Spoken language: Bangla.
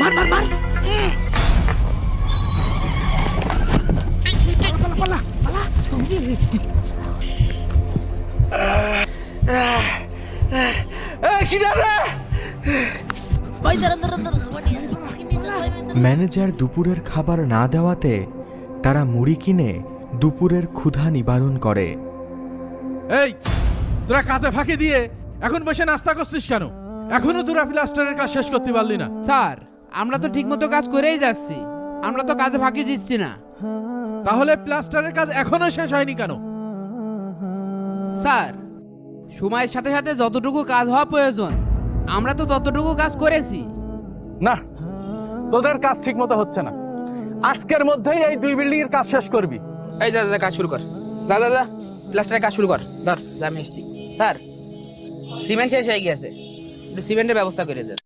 মার মার মার পালা পালা পালা ম্যানেজার দুপুরের খাবার না দেওয়াতে তারা মুড়ি কিনে দুপুরের ক্ষুধা নিবারণ করে। এই তোরা কাজে ফাঁকি দিয়ে এখন বসে নাস্তা করছিস কেন? এখনো তোরা প্লাস্টারের কাজ শেষ করতে পারলি না? স্যার আমরা তো ঠিকমতো কাজ করেই যাচ্ছি, আমরা তো কাজে ফাঁকি দিচ্ছি না। তাহলে প্লাস্টারের কাজ এখনো শেষ হয়নি কেন? স্যার সময়ের সাথে সাথে যতটুকু কাজ হওয়া প্রয়োজন আমরা তো ততটুকু কাজ করেছি। না, তোদের কাজ ঠিক মতো হচ্ছে না। আজকের মধ্যেই এই 2 বিল্ডিং এর কাজ শেষ করবি। এই যা যা কাজ শুরু কর, যা যা যা প্লাস্টারের কাজ শুরু কর। ধর যা আমি এসছি। স্যার সিমেন্ট শেষ হয়ে গিয়েছে, একটু সিমেন্টের ব্যবস্থা করে দেন।